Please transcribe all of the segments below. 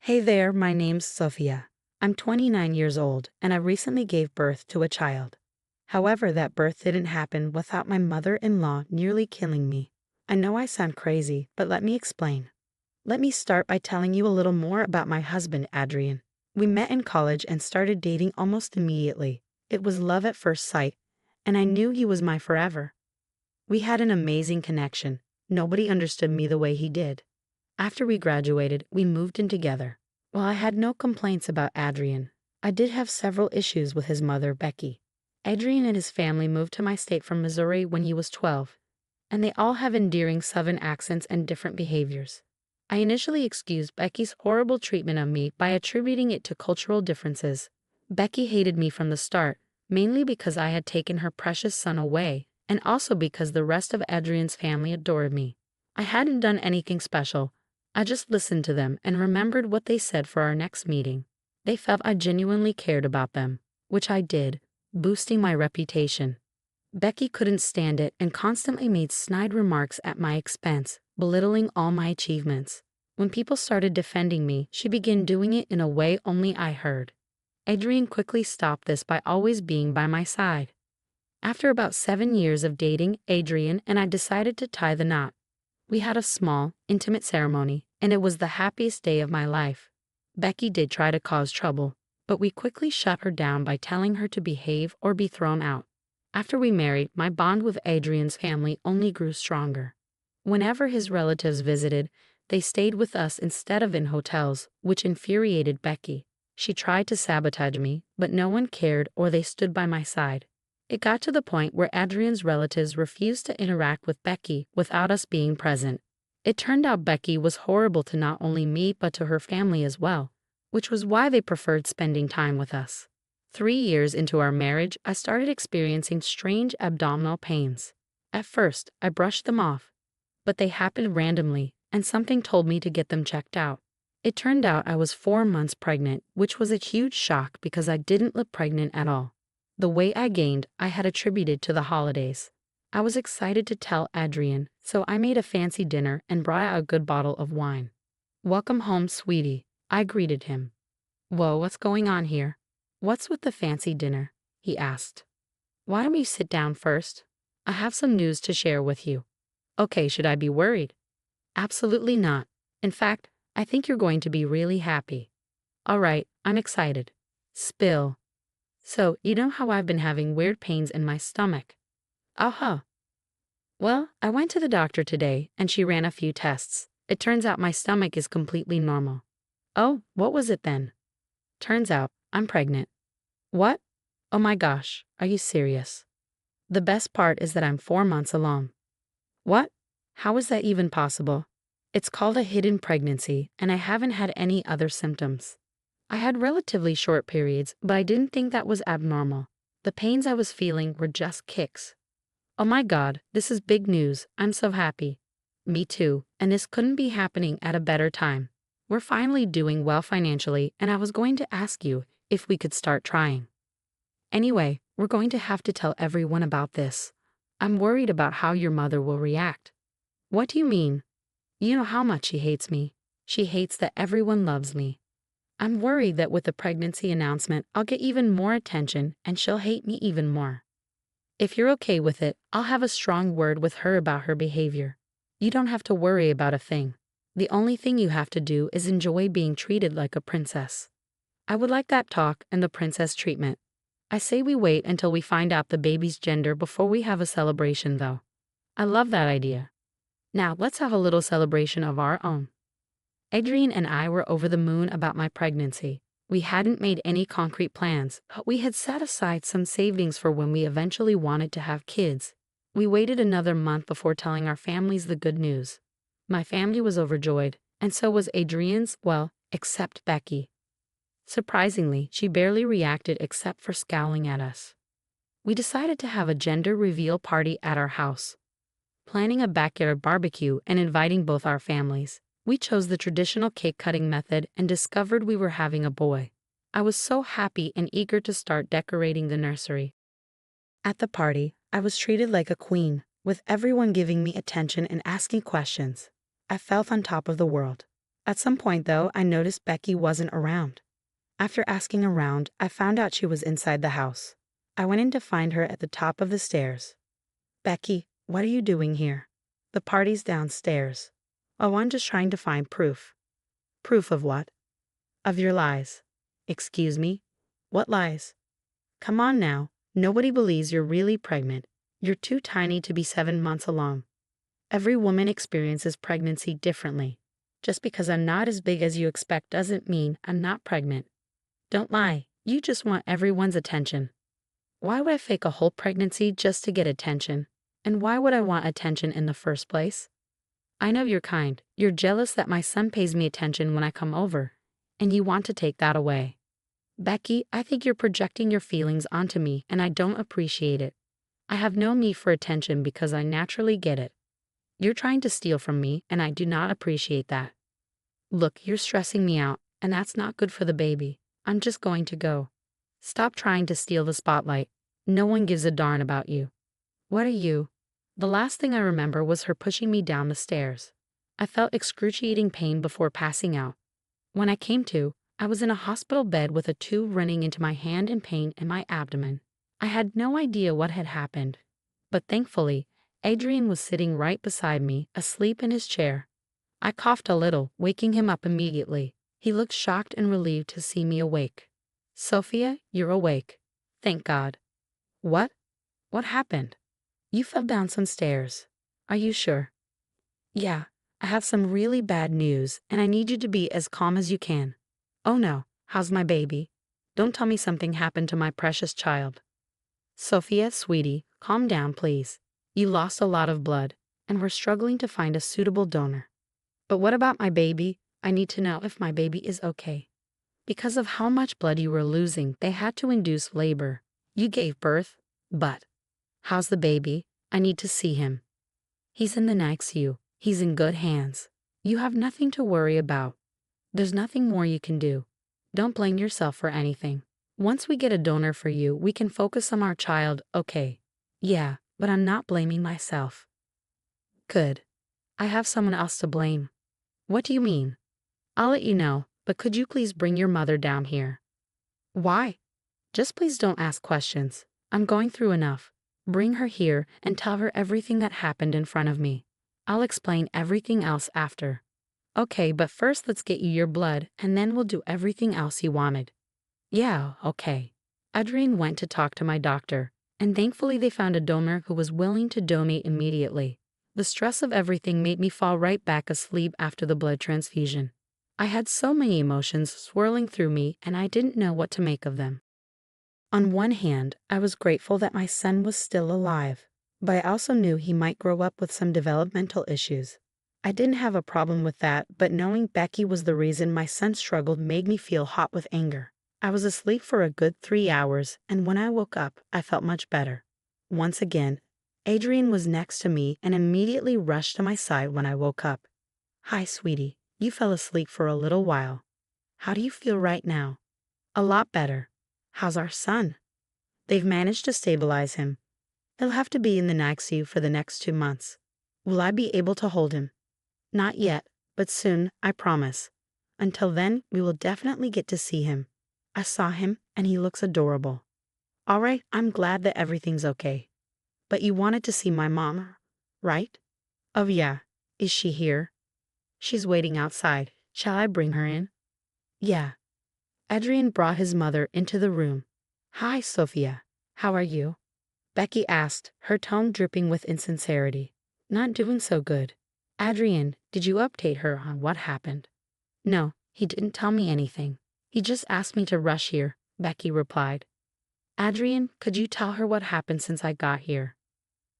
Hey there, my name's Sophia. I'm 29 years old and I recently gave birth to a child. However, that birth didn't happen without my mother-in-law nearly killing me. I know I sound crazy, but let me explain. Let me start by telling you a little more about my husband, Adrian. We met in college and started dating almost immediately. It was love at first sight, and I knew he was my forever. We had an amazing connection. Nobody understood me the way he did. After we graduated, we moved in together. While I had no complaints about Adrian, I did have several issues with his mother, Becky. Adrian and his family moved to my state from Missouri when he was 12, and they all have endearing Southern accents and different behaviors. I initially excused Becky's horrible treatment of me by attributing it to cultural differences. Becky hated me from the start, mainly because I had taken her precious son away, and also because the rest of Adrian's family adored me. I hadn't done anything special. I just listened to them and remembered what they said for our next meeting. They felt I genuinely cared about them, which I did, boosting my reputation. Becky couldn't stand it and constantly made snide remarks at my expense, belittling all my achievements. When people started defending me, she began doing it in a way only I heard. Adrian quickly stopped this by always being by my side. After about 7 years of dating, Adrian and I decided to tie the knot. We had a small, intimate ceremony, and it was the happiest day of my life. Becky did try to cause trouble, but we quickly shut her down by telling her to behave or be thrown out. After we married, my bond with Adrian's family only grew stronger. Whenever his relatives visited, they stayed with us instead of in hotels, which infuriated Becky. She tried to sabotage me, but no one cared or they stood by my side. It got to the point where Adrian's relatives refused to interact with Becky without us being present. It turned out Becky was horrible to not only me but to her family as well, which was why they preferred spending time with us. 3 years into our marriage, I started experiencing strange abdominal pains. At first, I brushed them off, but they happened randomly, and something told me to get them checked out. It turned out I was 4 months pregnant, which was a huge shock because I didn't look pregnant at all. The weight I gained, I had attributed to the holidays. I was excited to tell Adrian, so I made a fancy dinner and brought out a good bottle of wine. "Welcome home, sweetie," I greeted him. "Whoa, what's going on here? What's with the fancy dinner?" he asked. "Why don't you sit down first? I have some news to share with you." "Okay, should I be worried?" "Absolutely not. In fact, I think you're going to be really happy." "All right, I'm excited." "Spill." "So, you know how I've been having weird pains in my stomach?" "Uh-huh." "Well, I went to the doctor today and she ran a few tests. It turns out my stomach is completely normal." "Oh, what was it then?" "Turns out I'm pregnant." "What? Oh my gosh, are you serious?" "The best part is that I'm 4 months along." "What? How is that even possible?" "It's called a hidden pregnancy and I haven't had any other symptoms. I had relatively short periods, but I didn't think that was abnormal. The pains I was feeling were just kicks." "Oh my God, this is big news. I'm so happy." "Me too, and this couldn't be happening at a better time. We're finally doing well financially, and I was going to ask you if we could start trying. Anyway, we're going to have to tell everyone about this. I'm worried about how your mother will react." "What do you mean?" "You know how much she hates me. She hates that everyone loves me. I'm worried that with the pregnancy announcement, I'll get even more attention and she'll hate me even more. If you're okay with it, I'll have a strong word with her about her behavior. You don't have to worry about a thing. The only thing you have to do is enjoy being treated like a princess." I would like that talk and the princess treatment. I say we wait until we find out the baby's gender before we have a celebration, though. I love that idea. Now let's have a little celebration of our own. Adrian and I were over the moon about my pregnancy. We hadn't made any concrete plans, but we had set aside some savings for when we eventually wanted to have kids. We waited another month before telling our families the good news. My family was overjoyed, and so was Adrian's, well, except Becky. Surprisingly, she barely reacted except for scowling at us. We decided to have a gender reveal party at our house. Planning a backyard barbecue and inviting both our families, we chose the traditional cake-cutting method and discovered we were having a boy. I was so happy and eager to start decorating the nursery. At the party, I was treated like a queen, with everyone giving me attention and asking questions. I felt on top of the world. At some point, though, I noticed Becky wasn't around. After asking around, I found out she was inside the house. I went in to find her at the top of the stairs. Becky, what are you doing here? The party's downstairs. Oh, I'm just trying to find proof. Proof of what? Of your lies. Excuse me? What lies? Come on now. Nobody believes you're really pregnant. You're too tiny to be 7 months along. Every woman experiences pregnancy differently. Just because I'm not as big as you expect doesn't mean I'm not pregnant. Don't lie. You just want everyone's attention. Why would I fake a whole pregnancy just to get attention? And why would I want attention in the first place? I know you're kind. You're jealous that my son pays me attention when I come over, and you want to take that away. Becky, I think you're projecting your feelings onto me, and I don't appreciate it. I have no need for attention because I naturally get it. You're trying to steal from me, and I do not appreciate that. Look, you're stressing me out, and that's not good for the baby. I'm just going to go. Stop trying to steal the spotlight. No one gives a darn about you. What are you? The last thing I remember was her pushing me down the stairs. I felt excruciating pain before passing out. When I came to, I was in a hospital bed with a tube running into my hand and pain in my abdomen. I had no idea what had happened. But thankfully, Adrian was sitting right beside me, asleep in his chair. I coughed a little, waking him up immediately. He looked shocked and relieved to see me awake. Sophia, you're awake. Thank God. What? What happened? You fell down some stairs. Are you sure? Yeah, I have some really bad news, and I need you to be as calm as you can. Oh no, how's my baby? Don't tell me something happened to my precious child. Sophia, sweetie, calm down, please. You lost a lot of blood, and we're struggling to find a suitable donor. But what about my baby? I need to know if my baby is okay. Because of how much blood you were losing, they had to induce labor. You gave birth, but how's the baby? I need to see him. He's in the NICU. He's in good hands. You have nothing to worry about. There's nothing more you can do. Don't blame yourself for anything. Once we get a donor for you, we can focus on our child, okay? Yeah, but I'm not blaming myself. Good. I have someone else to blame. What do you mean? I'll let you know, but could you please bring your mother down here? Why? Just please don't ask questions. I'm going through enough. Bring her here and tell her everything that happened in front of me. I'll explain everything else after. Okay, but first let's get you your blood, and then we'll do everything else you wanted. Yeah, okay. Adrian went to talk to my doctor, and thankfully they found a donor who was willing to donate immediately. The stress of everything made me fall right back asleep after the blood transfusion. I had so many emotions swirling through me, and I didn't know what to make of them. On one hand, I was grateful that my son was still alive, but I also knew he might grow up with some developmental issues. I didn't have a problem with that, but knowing Becky was the reason my son struggled made me feel hot with anger. I was asleep for a good 3 hours, and when I woke up, I felt much better. Once again, Adrian was next to me and immediately rushed to my side when I woke up. Hi, sweetie. You fell asleep for a little while. How do you feel right now? A lot better. How's our son? They've managed to stabilize him. He'll have to be in the NICU for the next 2 months. Will I be able to hold him? Not yet, but soon, I promise. Until then, we will definitely get to see him. I saw him, and he looks adorable. All right, I'm glad that everything's okay. But you wanted to see my mom, right? Oh yeah. Is she here? She's waiting outside. Shall I bring her in? Yeah. Adrian brought his mother into the room. Hi, Sophia. How are you? Becky asked, her tone dripping with insincerity. Not doing so good. Adrian, did you update her on what happened? No, he didn't tell me anything. He just asked me to rush here, Becky replied. Adrian, could you tell her what happened since I got here?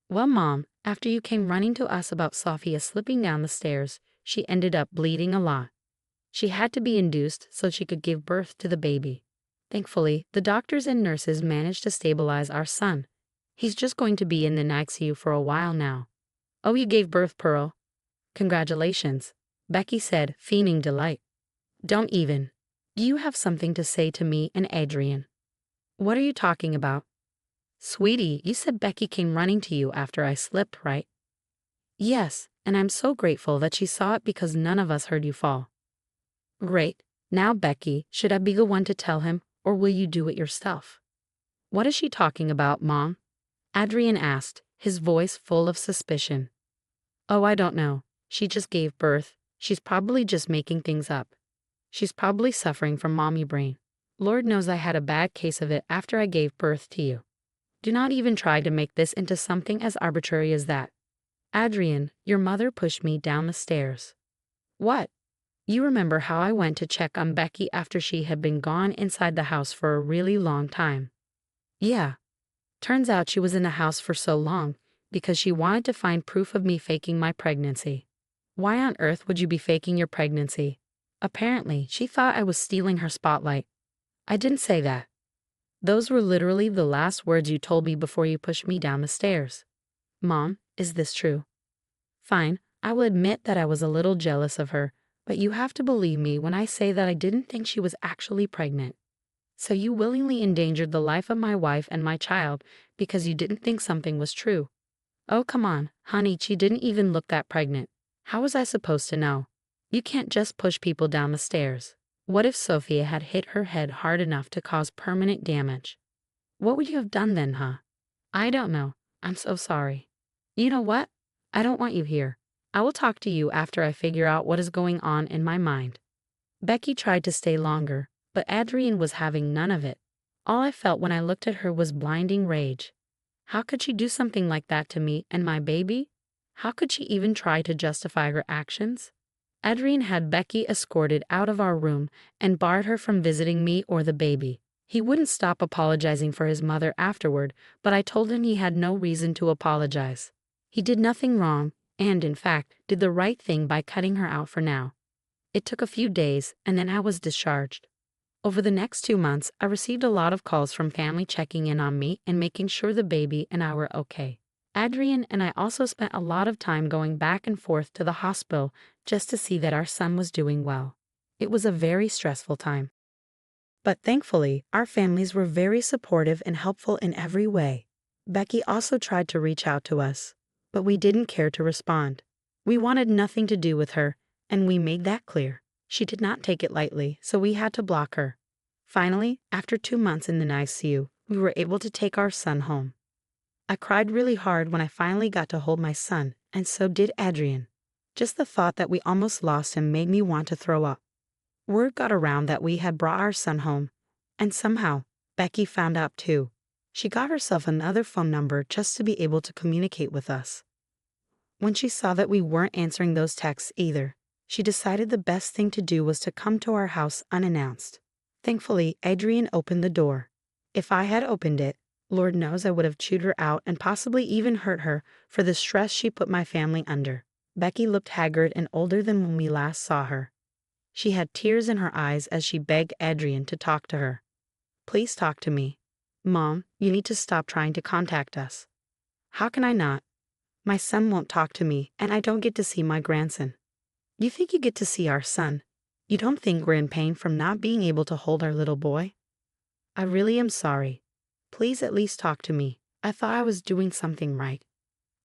Well, Mom, after you came running to us about Sophia slipping down the stairs, she ended up bleeding a lot. She had to be induced so she could give birth to the baby. Thankfully, the doctors and nurses managed to stabilize our son. He's just going to be in the NICU for a while now. Oh, you gave birth, Pearl. Congratulations, Becky said, feigning delight. Don't even. Do you have something to say to me and Adrian? What are you talking about? Sweetie, you said Becky came running to you after I slipped, right? Yes, and I'm so grateful that she saw it because none of us heard you fall. Great. Now, Becky, should I be the one to tell him, or will you do it yourself? What is she talking about, Mom? Adrian asked, his voice full of suspicion. Oh, I don't know. She just gave birth. She's probably just making things up. She's probably suffering from mommy brain. Lord knows I had a bad case of it after I gave birth to you. Do not even try to make this into something as arbitrary as that. Adrian, your mother pushed me down the stairs. What? You remember how I went to check on Becky after she had been gone inside the house for a really long time? Yeah. Turns out she was in the house for so long because she wanted to find proof of me faking my pregnancy. Why on earth would you be faking your pregnancy? Apparently, she thought I was stealing her spotlight. I didn't say that. Those were literally the last words you told me before you pushed me down the stairs. Mom, is this true? Fine, I will admit that I was a little jealous of her, but you have to believe me when I say that I didn't think she was actually pregnant. So you willingly endangered the life of my wife and my child because you didn't think something was true. Oh, come on, honey, she didn't even look that pregnant. How was I supposed to know? You can't just push people down the stairs. What if Sophia had hit her head hard enough to cause permanent damage? What would you have done then, huh? I don't know. I'm so sorry. You know what? I don't want you here. I will talk to you after I figure out what is going on in my mind. Becky tried to stay longer, but Adrian was having none of it. All I felt when I looked at her was blinding rage. How could she do something like that to me and my baby? How could she even try to justify her actions? Adrian had Becky escorted out of our room and barred her from visiting me or the baby. He wouldn't stop apologizing for his mother afterward, but I told him he had no reason to apologize. He did nothing wrong, and in fact, did the right thing by cutting her out for now. It took a few days, and then I was discharged. Over the next 2 months, I received a lot of calls from family checking in on me and making sure the baby and I were okay. Adrian and I also spent a lot of time going back and forth to the hospital just to see that our son was doing well. It was a very stressful time. But thankfully, our families were very supportive and helpful in every way. Becky also tried to reach out to us, but we didn't care to respond. We wanted nothing to do with her, and we made that clear. She did not take it lightly, so we had to block her. Finally, after 2 months in the ICU, we were able to take our son home. I cried really hard when I finally got to hold my son, and so did Adrian. Just the thought that we almost lost him made me want to throw up. Word got around that we had brought our son home, and somehow, Becky found out too. She got herself another phone number just to be able to communicate with us. When she saw that we weren't answering those texts either, she decided the best thing to do was to come to our house unannounced. Thankfully, Adrian opened the door. If I had opened it, Lord knows I would have chewed her out and possibly even hurt her for the stress she put my family under. Becky looked haggard and older than when we last saw her. She had tears in her eyes as she begged Adrian to talk to her. Please talk to me. Mom, you need to stop trying to contact us. How can I not? My son won't talk to me, and I don't get to see my grandson. You think you get to see our son? You don't think we're in pain from not being able to hold our little boy? I really am sorry. Please at least talk to me. I thought I was doing something right.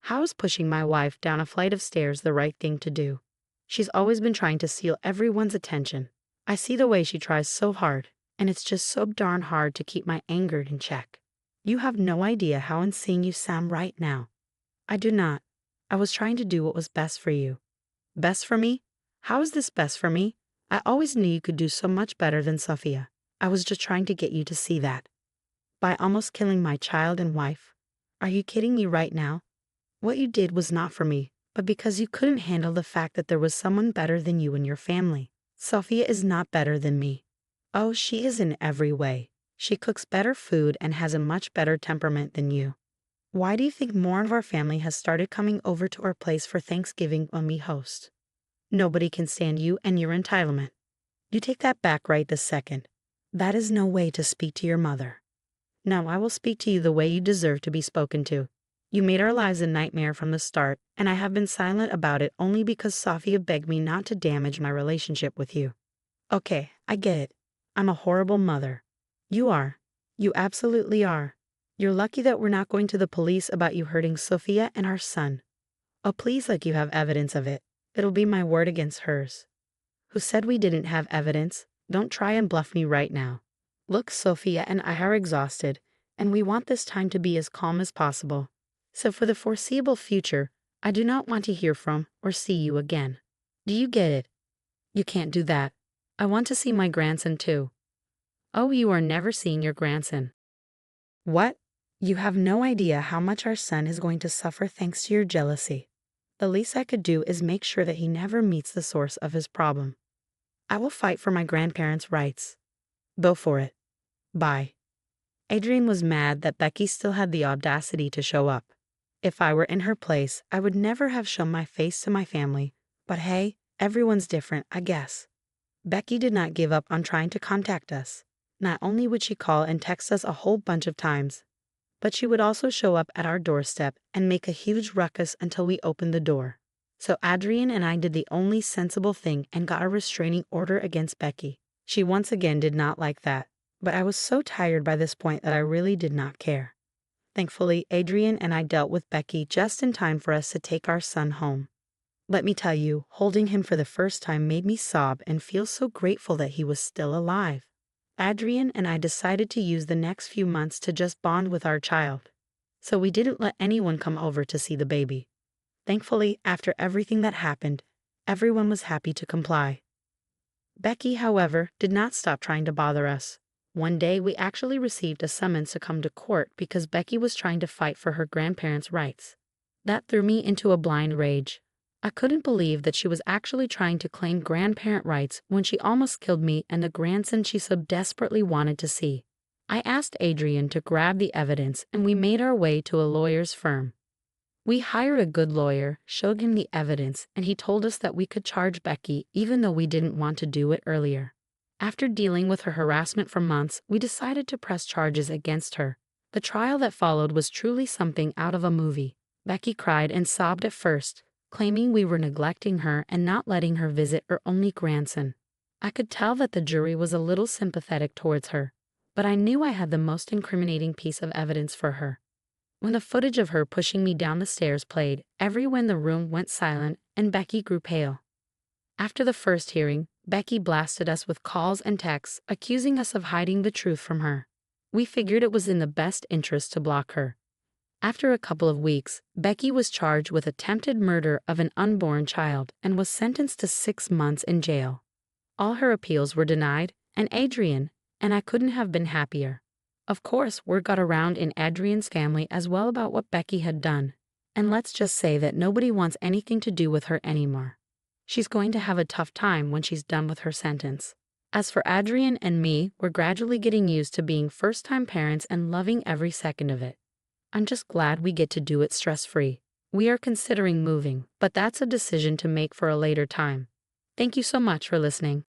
How is pushing my wife down a flight of stairs the right thing to do? She's always been trying to steal everyone's attention. I see the way she tries so hard, and it's just so darn hard to keep my anger in check. You have no idea how insane you sound right now. I do not. I was trying to do what was best for you. Best for me? How is this best for me? I always knew you could do so much better than Sophia. I was just trying to get you to see that. By almost killing my child and wife. Are you kidding me right now? What you did was not for me, but because you couldn't handle the fact that there was someone better than you in your family. Sophia is not better than me. Oh, she is in every way. She cooks better food and has a much better temperament than you. Why do you think more of our family has started coming over to our place for Thanksgiving when we host? Nobody can stand you and your entitlement. You take that back right this second. That is no way to speak to your mother. Now I will speak to you the way you deserve to be spoken to. You made our lives a nightmare from the start, and I have been silent about it only because Sophia begged me not to damage my relationship with you. Okay, I get it. I'm a horrible mother. You are. You absolutely are. You're lucky that we're not going to the police about you hurting Sophia and our son. Oh, please, like you have evidence of it. It'll be my word against hers. Who said we didn't have evidence? Don't try and bluff me right now. Look, Sophia and I are exhausted, and we want this time to be as calm as possible. So for the foreseeable future, I do not want to hear from or see you again. Do you get it? You can't do that. I want to see my grandson too. Oh, you are never seeing your grandson. What? You have no idea how much our son is going to suffer thanks to your jealousy. The least I could do is make sure that he never meets the source of his problem. I will fight for my grandparents' rights. Go for it. Bye. Adrian was mad that Becky still had the audacity to show up. If I were in her place, I would never have shown my face to my family. But hey, everyone's different, I guess. Becky did not give up on trying to contact us. Not only would she call and text us a whole bunch of times, but she would also show up at our doorstep and make a huge ruckus until we opened the door. So Adrian and I did the only sensible thing and got a restraining order against Becky. She once again did not like that, but I was so tired by this point that I really did not care. Thankfully, Adrian and I dealt with Becky just in time for us to take our son home. Let me tell you, holding him for the first time made me sob and feel so grateful that he was still alive. Adrian and I decided to use the next few months to just bond with our child. So we didn't let anyone come over to see the baby. Thankfully, after everything that happened, everyone was happy to comply. Becky, however, did not stop trying to bother us. One day, we actually received a summons to come to court because Becky was trying to fight for her grandparents' rights. That threw me into a blind rage. I couldn't believe that she was actually trying to claim grandparent rights when she almost killed me and the grandson she so desperately wanted to see. I asked Adrian to grab the evidence and we made our way to a lawyer's firm. We hired a good lawyer, showed him the evidence, and he told us that we could charge Becky even though we didn't want to do it earlier. After dealing with her harassment for months, we decided to press charges against her. The trial that followed was truly something out of a movie. Becky cried and sobbed at first, claiming we were neglecting her and not letting her visit her only grandson. I could tell that the jury was a little sympathetic towards her, but I knew I had the most incriminating piece of evidence for her. When the footage of her pushing me down the stairs played, everyone in the room went silent and Becky grew pale. After the first hearing, Becky blasted us with calls and texts accusing us of hiding the truth from her. We figured it was in the best interest to block her. After a couple of weeks, Becky was charged with attempted murder of an unborn child and was sentenced to 6 months in jail. All her appeals were denied, and Adrian and I couldn't have been happier. Of course, word got around in Adrian's family as well about what Becky had done, and let's just say that nobody wants anything to do with her anymore. She's going to have a tough time when she's done with her sentence. As for Adrian and me, we're gradually getting used to being first-time parents and loving every second of it. I'm just glad we get to do it stress-free. We are considering moving, but that's a decision to make for a later time. Thank you so much for listening.